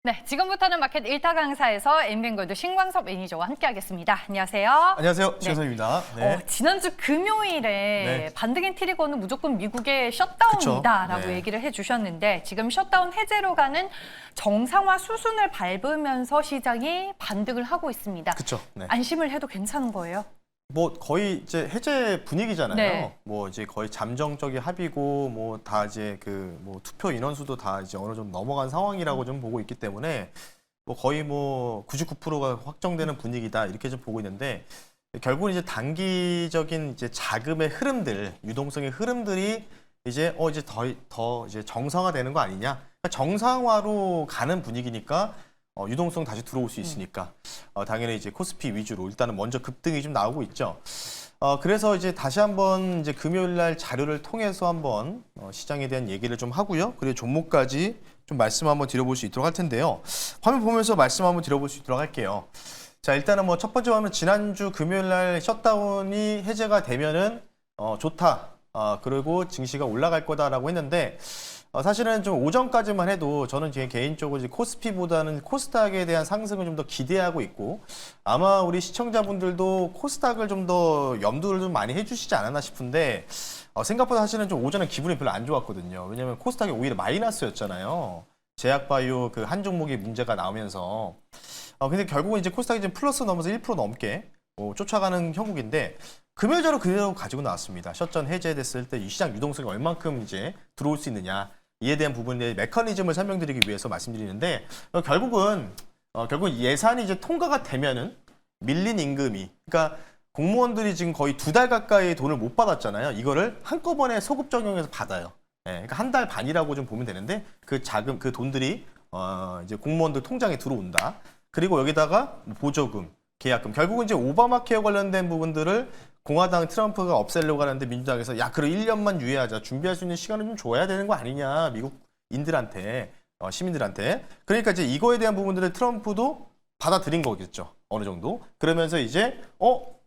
네, 지금부터는 마켓 1타 강사에서 엔뱅골드 신광섭 매니저와 함께하겠습니다. 안녕하세요. 안녕하세요. 신광섭입니다. 네. 지난주 금요일에 반등인 트리거는 무조건 미국의 셧다운이다라고 네. 얘기를 해주셨는데 지금 셧다운 해제로 가는 정상화 수순을 밟으면서 시장이 반등을 하고 있습니다. 그렇죠. 네. 안심을 해도 괜찮은 거예요? 뭐 거의 이제 해제 분위기잖아요. 네. 뭐 이제 거의 잠정적인 합의고 뭐 다 이제 그 뭐 투표 인원수도 다 이제 어느 정도 넘어간 상황이라고 좀 보고 있기 때문에 뭐 거의 뭐 99%가 확정되는 분위기다 이렇게 좀 보고 있는데 결국은 이제 단기적인 이제 자금의 흐름들, 유동성의 흐름들이 이제 이제 더 이제 정상화되는 거 아니냐? 그러니까 정상화로 가는 분위기니까. 유동성 다시 들어올 수 있으니까 당연히 이제 코스피 위주로 일단은 먼저 급등이 좀 나오고 있죠. 그래서 이제 다시 한번 이제 금요일 날 자료를 통해서 한번 시장에 대한 얘기를 좀 하고요. 그리고 종목까지 좀 말씀 한번 드려볼 수 있도록 할 텐데요. 화면 보면서 말씀 한번 드려볼 수 있도록 할게요. 자, 일단은 뭐 첫 번째 화면 지난주 금요일 날 셧다운이 해제가 되면은 좋다. 그리고 증시가 올라갈 거다라고 했는데 사실은 좀 오전까지만 해도 저는 제 개인적으로 이제 코스피보다는 코스닥에 대한 상승을 좀 더 기대하고 있고 아마 우리 시청자분들도 코스닥을 좀 더 염두를 좀 많이 해주시지 않았나 싶은데 생각보다 사실은 좀 오전에 기분이 별로 안 좋았거든요. 왜냐하면 코스닥이 오히려 마이너스였잖아요. 제약바이오 그 한 종목이 문제가 나오면서 근데 결국은 이제 코스닥이 지금 플러스 넘어서 1% 넘게 쫓아가는 형국인데 금요일자로 그대로 가지고 나왔습니다. 셧전 해제됐을 때 이 시장 유동성이 얼만큼 이제 들어올 수 있느냐 이에 대한 부분의 메커니즘을 설명드리기 위해서 말씀드리는데 결국은 예산이 이제 통과가 되면은 밀린 임금이 그러니까 공무원들이 지금 거의 2달 가까이 돈을 못 받았잖아요. 이거를 한꺼번에 소급 적용해서 받아요. 그러니까 한 달 반이라고 좀 보면 되는데 그 자금 그 돈들이 이제 공무원들 통장에 들어온다. 그리고 여기다가 보조금, 계약금 결국은 이제 오바마 케어 관련된 부분들을 공화당 트럼프가 없애려고 하는데 민주당에서 야 그럼 1년만 유예하자 준비할 수 있는 시간을 좀 줘야 되는 거 아니냐 미국인들한테 시민들한테 그러니까 이제 이거에 대한 부분들을 트럼프도 받아들인 거겠죠 어느 정도 그러면서 이제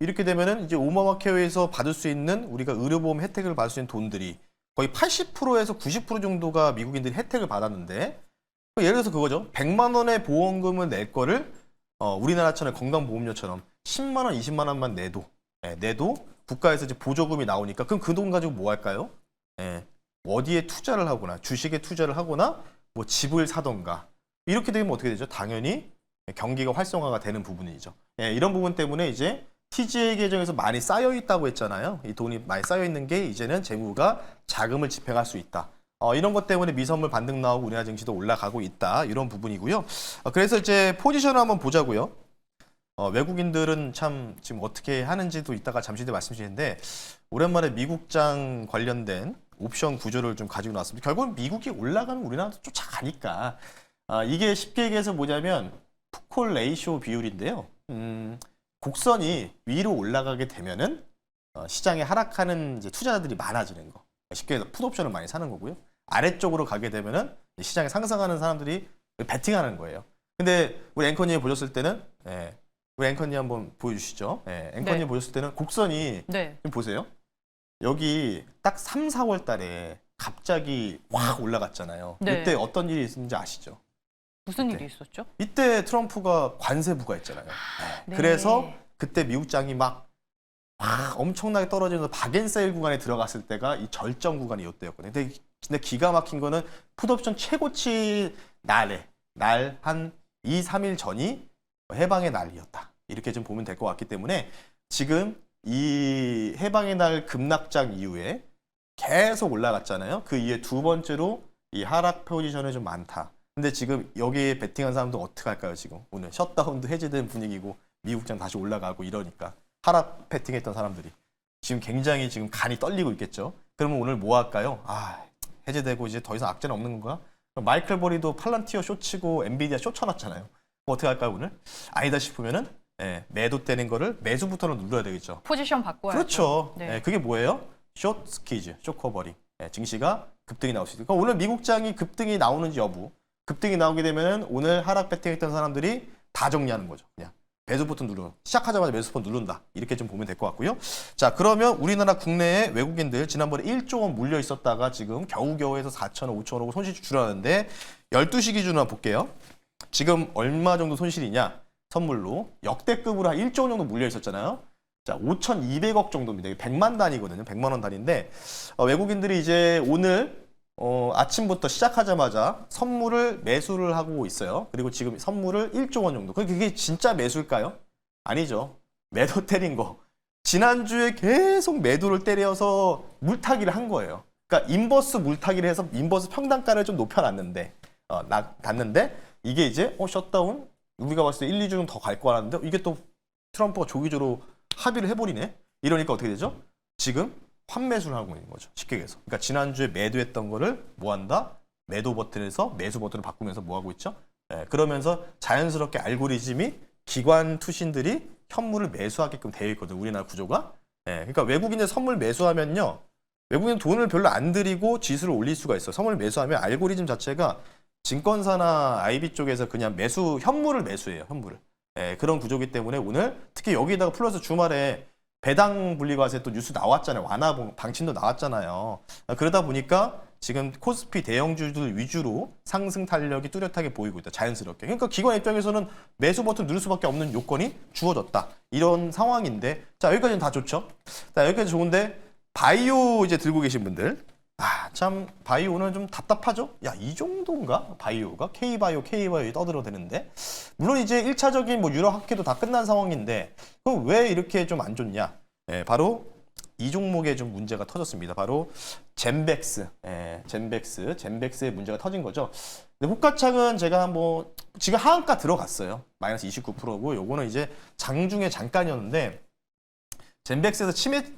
이렇게 되면은 이제 오바마 케어에서 받을 수 있는 우리가 의료보험 혜택을 받을 수 있는 돈들이 거의 80%에서 90% 정도가 미국인들이 혜택을 받았는데 예를 들어서 그거죠 100만 원의 보험금을 낼 거를 우리나라처럼 건강보험료처럼 10만 원, 20만 원만 내도 국가에서 이제 보조금이 나오니까 그럼 그 돈 가지고 뭐 할까요? 어디에 투자를 하거나 주식에 투자를 하거나 뭐 집을 사던가 이렇게 되면 어떻게 되죠? 당연히 경기가 활성화가 되는 부분이죠. 이런 부분 때문에 이제 TGA 계정에서 많이 쌓여 있다고 했잖아요. 이 돈이 많이 쌓여 있는 게 이제는 재무가 자금을 집행할 수 있다. 이런 것 때문에 미선물 반등 나오고 우리나라 증시도 올라가고 있다. 이런 부분이고요. 그래서 이제 포지션을 한번 보자고요. 외국인들은 참 지금 어떻게 하는지도 이따가 잠시 뒤에 말씀드리는데 오랜만에 미국장 관련된 옵션 구조를 좀 가지고 나왔습니다. 결국은 미국이 올라가면 우리나라도 쫓아가니까 이게 쉽게 얘기해서 뭐냐면 풋콜 레이쇼 비율인데요. 곡선이 위로 올라가게 되면은 시장에 하락하는 이제 투자자들이 많아지는 거. 쉽게 해서 풋옵션을 많이 사는 거고요. 아래쪽으로 가게 되면은 시장에 상승하는 사람들이 베팅하는 거예요. 근데 우리 앵커님이 보셨을 때는 우리 앵커님 한번 보여주시죠. 앵커님 보셨을 때는 곡선이 좀 보세요. 여기 딱 3, 4월 달에 갑자기 확 올라갔잖아요. 이때 어떤 일이 있었는지 아시죠? 무슨 일이 있었죠? 이때 트럼프가 관세 부과했잖아요. 그래서 그때 미국장이 막 엄청나게 떨어지면서 박앤세일 구간에 들어갔을 때가 이 절정 구간이 이때였거든요. 근데 기가 막힌 거는 풋옵션 최고치 날 한 2, 3일 전이 해방의 날이었다. 이렇게 좀 보면 될 것 같기 때문에 지금 이 해방의 날 급락장 이후에 계속 올라갔잖아요. 그 이후에 두 번째로 이 하락 포지션이 좀 많다. 근데 지금 여기에 베팅한 사람도 어떻게 할까요? 지금 오늘 셧다운도 해제된 분위기고 미국장 다시 올라가고 이러니까 하락 베팅했던 사람들이 지금 굉장히 지금 간이 떨리고 있겠죠. 그러면 오늘 뭐 할까요? 해제되고 이제 더 이상 악재는 없는 건가? 마이클 버리도 팔란티어 쇼치고 엔비디아 쇼 쳐놨잖아요. 어떻게 할까요 오늘? 아니다 싶으면은 매도되는 거를 매수부터는 눌러야 되겠죠. 포지션 바꿔야죠. 그렇죠. 그게 뭐예요? 숏 스퀴즈, 숏 커버링. 증시가 급등이 나올 수 있으니까 오늘 미국장이 급등이 나오는지 여부. 급등이 나오게 되면 오늘 하락 베팅했던 사람들이 다 정리하는 거죠. 그냥 매수 버튼 누르 시작하자마자 매수 버튼 누른다. 이렇게 좀 보면 될 것 같고요. 자, 그러면 우리나라 국내에 외국인들 지난번에 1조 원 물려 있었다가 지금 겨우겨우 해서 4천억, 5천억 손실 줄었는데 12시 기준으로 볼게요. 지금 얼마 정도 손실이냐? 선물로 역대급으로 한 1조 원 정도 물려 있었잖아요. 자, 5,200억 정도입니다. 이게 100만 단위거든요. 100만 원 단위인데 외국인들이 이제 오늘 아침부터 시작하자마자 선물을 매수를 하고 있어요. 그리고 지금 선물을 1조 원 정도. 그게 진짜 매수일까요? 아니죠. 매도 때린 거. 지난주에 계속 매도를 때려서 물타기를 한 거예요. 그러니까 인버스 물타기를 해서 인버스 평단가를 좀 높여놨는데 놨는데 이게 이제 셧다운 우리가 봤을 때 1, 2주는 더 갈 거라는데 이게 또 트럼프가 조기적으로 합의를 해버리네. 이러니까 어떻게 되죠? 지금 환매수를 하고 있는 거죠. 쉽게 얘기해서. 그러니까 지난주에 매도했던 거를 뭐 한다? 매도 버튼에서 매수 버튼을 바꾸면서 뭐 하고 있죠? 그러면서 자연스럽게 알고리즘이 기관 투신들이 현물을 매수하게끔 되어 있거든요. 우리나라 구조가. 그러니까 외국인들 선물 매수하면요. 외국인 돈을 별로 안 들이고 지수를 올릴 수가 있어요. 선물 매수하면 알고리즘 자체가 증권사나 IB 쪽에서 그냥 현물을 매수해요. 현물을. 그런 구조기 때문에 오늘 특히 여기다가 플러스 주말에 배당 분리과세 또 뉴스 나왔잖아요. 완화 방침도 나왔잖아요. 그러다 보니까 지금 코스피 대형주들 위주로 상승 탄력이 뚜렷하게 보이고 있다. 자연스럽게. 그러니까 기관 입장에서는 매수 버튼 누를 수밖에 없는 요건이 주어졌다. 이런 상황인데 자 여기까지는 다 좋죠. 자 여기까지 좋은데 바이오 이제 들고 계신 분들 참 바이오는 좀 답답하죠? 야, 이 정도인가? 바이오가? K바이오 떠들어대는데 물론 이제 1차적인 뭐 유럽 학회도 다 끝난 상황인데 그럼 왜 이렇게 좀 안 좋냐? 바로 이 종목에 좀 문제가 터졌습니다. 바로 젠백스의 문제가 터진 거죠. 근데 호가창은 제가 뭐 지금 하한가 들어갔어요. 마이너스 29%고 요거는 이제 장중에 잠깐이었는데 젠백스에서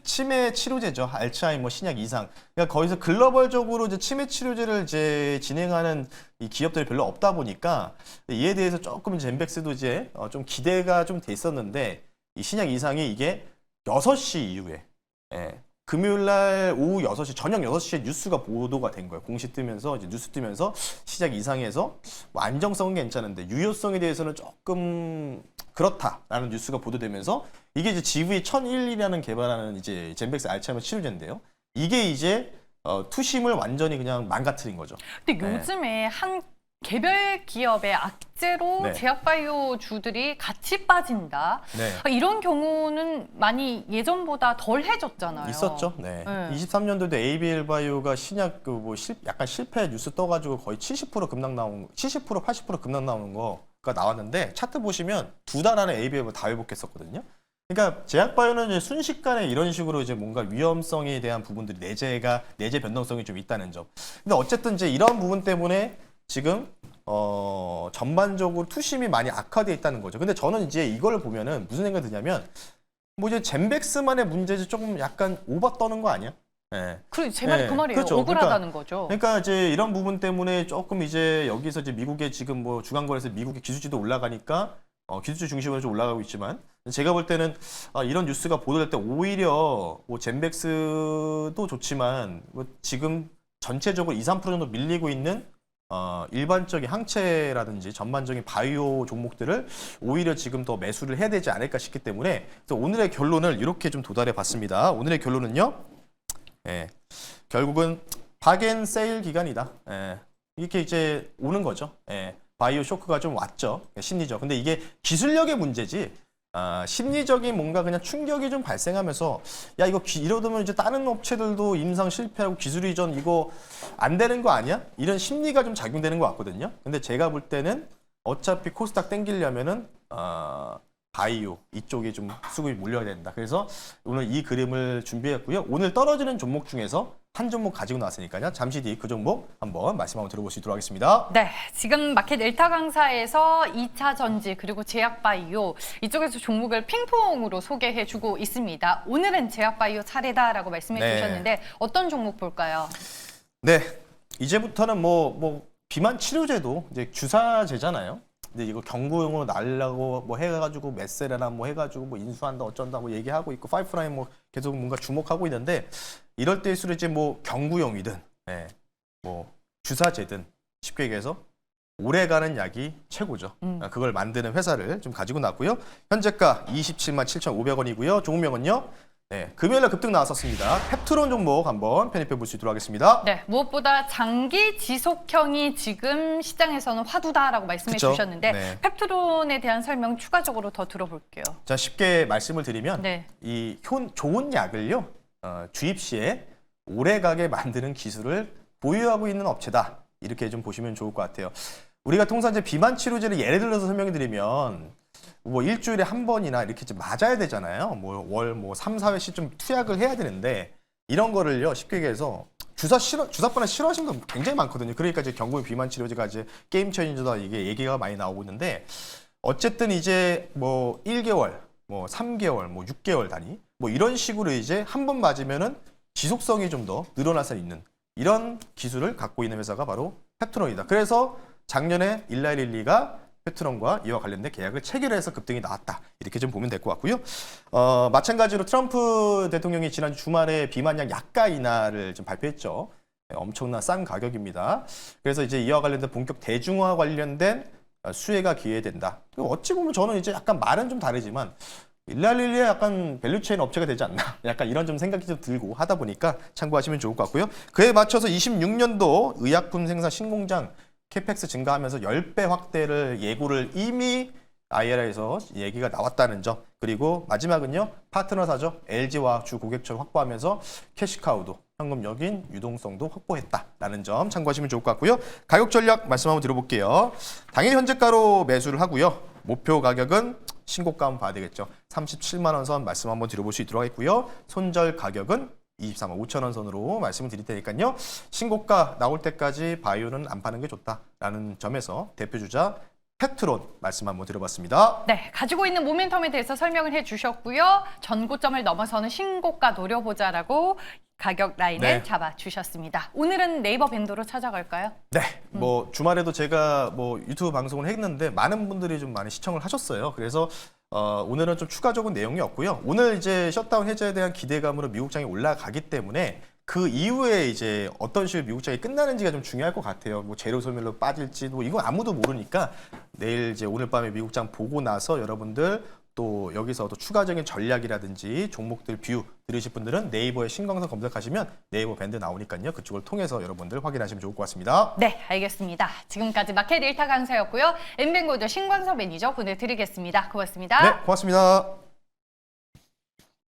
치매 치료제죠. 알츠하이머 신약 이상. 그러니까 거기서 글로벌적으로 이제 치매 치료제를 이제 진행하는 이 기업들이 별로 없다 보니까 이에 대해서 조금 젠백스도 이제 좀 기대가 좀 돼 있었는데 이 신약 이상이 이게 6시 이후에 금요일 날 오후 6시, 저녁 6시에 뉴스가 보도가 된 거예요. 공시 뜨면서 이제 뉴스 뜨면서 시작 이상에서 뭐 안정성은 괜찮은데 유효성에 대해서는 조금 그렇다라는 뉴스가 보도되면서 이게 이제 GV1001이라는 개발하는 이제 젠백스 알츠하이머 치료제인데요. 이게 이제 투심을 완전히 그냥 망가뜨린 거죠. 근데 요즘에 한 개별 기업의 악재로 제약바이오 주들이 같이 빠진다. 이런 경우는 많이 예전보다 덜 해졌잖아요. 있었죠. 23년도에 ABL 바이오가 신약 약간 실패 뉴스 떠가지고 거의 70% 급락 나온 70% 80% 급락 나오는 거가 나왔는데 차트 보시면 2달 안에 ABL을 다 회복했었거든요. 그러니까 제약바이오는 이제 순식간에 이런 식으로 이제 뭔가 위험성에 대한 부분들이 내재 변동성이 좀 있다는 점. 근데 어쨌든 이제 이런 부분 때문에 지금 전반적으로 투심이 많이 악화되어 있다는 거죠. 근데 저는 이제 이걸 보면은 무슨 생각이 드냐면 뭐 이제 젠백스만의 문제지 조금 약간 오버 떠는 거 아니야? 제 말이 그 말이에요. 그렇죠. 억울하다는 거죠. 그러니까 이제 이런 부분 때문에 조금 이제 여기서 이제 미국의 지금 뭐 주간거래에서 미국의 기술주도 올라가니까 기술주 중심으로 좀 올라가고 있지만 제가 볼 때는 이런 뉴스가 보도될 때 오히려 뭐 젠백스도 좋지만 뭐 지금 전체적으로 2, 3% 정도 밀리고 있는 일반적인 항체라든지 전반적인 바이오 종목들을 오히려 지금 더 매수를 해야 되지 않을까 싶기 때문에 그래서 오늘의 결론을 이렇게 좀 도달해 봤습니다. 오늘의 결론은요. 결국은 박앤세일 기간이다. 이렇게 이제 오는 거죠. 바이오 쇼크가 좀 왔죠. 심리적. 근데 이게 기술력의 문제지. 심리적인 뭔가 그냥 충격이 좀 발생하면서 야 이거 이러면 이제 다른 업체들도 임상 실패하고 기술 이전 이거 안 되는 거 아니야? 이런 심리가 좀 작용되는 것 같거든요. 근데 제가 볼 때는 어차피 코스닥 땡기려면은 바이오 이쪽에 좀 수급이 몰려야 된다. 그래서 오늘 이 그림을 준비했고요. 오늘 떨어지는 종목 중에서 한 종목 가지고 나왔으니까요. 잠시 뒤 그 종목 한번 말씀 한번 들어볼 수 있도록 하겠습니다. 네, 지금 마켓 일타 강사에서 2차 전지 그리고 제약바이오 이쪽에서 종목을 핑퐁으로 소개해주고 있습니다. 오늘은 제약바이오 차례다라고 말씀해 주셨는데 어떤 종목 볼까요? 네, 이제부터는 뭐 비만 치료제도 이제 주사제잖아요. 근데 이거 경구용으로 날라고 뭐 해가지고 메세레나 뭐 해가지고 뭐 인수한다 어쩐다 뭐 얘기하고 있고 파이프라인 뭐 계속 뭔가 주목하고 있는데 이럴 때일수록 이제 뭐 경구용이든 뭐 주사제든 쉽게 얘기해서 오래가는 약이 최고죠. 그걸 만드는 회사를 좀 가지고 났고요. 현재가 277만 7,500원이고요. 종목명은요 네, 금요일날 급등 나왔었습니다. 펩트론 종목 한번 편입해 볼 수 있도록 하겠습니다. 네, 무엇보다 장기 지속형이 지금 시장에서는 화두다라고 말씀해 그쵸? 주셨는데 네. 펩트론에 대한 설명 추가적으로 더 들어볼게요. 자, 쉽게 말씀을 드리면 네. 이 좋은 약을요 주입 시에 오래가게 만드는 기술을 보유하고 있는 업체다. 이렇게 좀 보시면 좋을 것 같아요. 우리가 통상 이제 비만 치료제를 예를 들어서 설명해 드리면 뭐 일주일에 한 번이나 이렇게 좀 맞아야 되잖아요. 뭐 월 3, 4회씩 좀 투약을 해야 되는데 이런 거를요 쉽게 얘기해서 주사바나 싫어하시는 분 굉장히 많거든요. 그러니까 이제 경구의 비만 치료제가 이제 게임 체인저다 이게 얘기가 많이 나오고 있는데 어쨌든 이제 뭐 1개월, 뭐 3개월, 뭐 6개월 단위 뭐 이런 식으로 이제 한 번 맞으면은 지속성이 좀 더 늘어날 수 있는 이런 기술을 갖고 있는 회사가 바로 펩트론이다. 그래서 작년에 일라일릴리가 펩트론과 이와 관련된 계약을 체결해서 급등이 나왔다. 이렇게 좀 보면 될 것 같고요. 마찬가지로 트럼프 대통령이 지난 주말에 비만약 약가 인하를 좀 발표했죠. 네, 엄청난 싼 가격입니다. 그래서 이제 이와 관련된 본격 대중화 관련된 수혜가 기회된다. 어찌 보면 저는 이제 약간 말은 좀 다르지만 일라릴리의 약간 밸류체인 업체가 되지 않나. 약간 이런 좀 생각이 좀 들고 하다 보니까 참고하시면 좋을 것 같고요. 그에 맞춰서 26년도 의약품 생산 신공장 캐펙스 증가하면서 10배 확대를 예고를 이미 IRA에서 얘기가 나왔다는 점. 그리고 마지막은요. 파트너사죠. LG화학 주 고객처를 확보하면서 캐시카우도 현금적인 유동성도 확보했다라는 점 참고하시면 좋을 것 같고요. 가격 전략 말씀 한번 드려볼게요. 당일 현재가로 매수를 하고요. 목표 가격은 신고가 한번 봐야 되겠죠. 37만 원 선 말씀 한번 드려볼 수 있도록 하겠고요. 손절 가격은 24만 5천 원 선으로 말씀을 드릴 테니까요. 신고가 나올 때까지 바이오는 안 파는 게 좋다라는 점에서 대표주자 펩트론 말씀 한번 드려봤습니다. 네, 가지고 있는 모멘텀에 대해서 설명을 해주셨고요. 전고점을 넘어서는 신고가 노려보자라고 가격 라인을 네. 잡아주셨습니다. 오늘은 네이버 밴드로 찾아갈까요? 네, 뭐 주말에도 제가 뭐 유튜브 방송을 했는데 많은 분들이 좀 많이 시청을 하셨어요. 그래서 오늘은 좀 추가적인 내용이 없고요. 오늘 이제 셧다운 해제에 대한 기대감으로 미국장이 올라가기 때문에 그 이후에 이제 어떤 식으로 미국장이 끝나는지가 좀 중요할 것 같아요. 뭐 재료 소멸로 빠질지 뭐 이건 아무도 모르니까 내일 이제 오늘 밤에 미국장 보고 나서 여러분들 또 여기서 또 추가적인 전략이라든지 종목들 뷰 들으실 분들은 네이버에 신광선 검색하시면 네이버 밴드 나오니까요. 그쪽을 통해서 여러분들 확인하시면 좋을 것 같습니다. 네, 알겠습니다. 지금까지 마켓 일타 강사였고요. 엠뱅고드 신광섭 매니저 보내드리겠습니다. 고맙습니다. 네, 고맙습니다.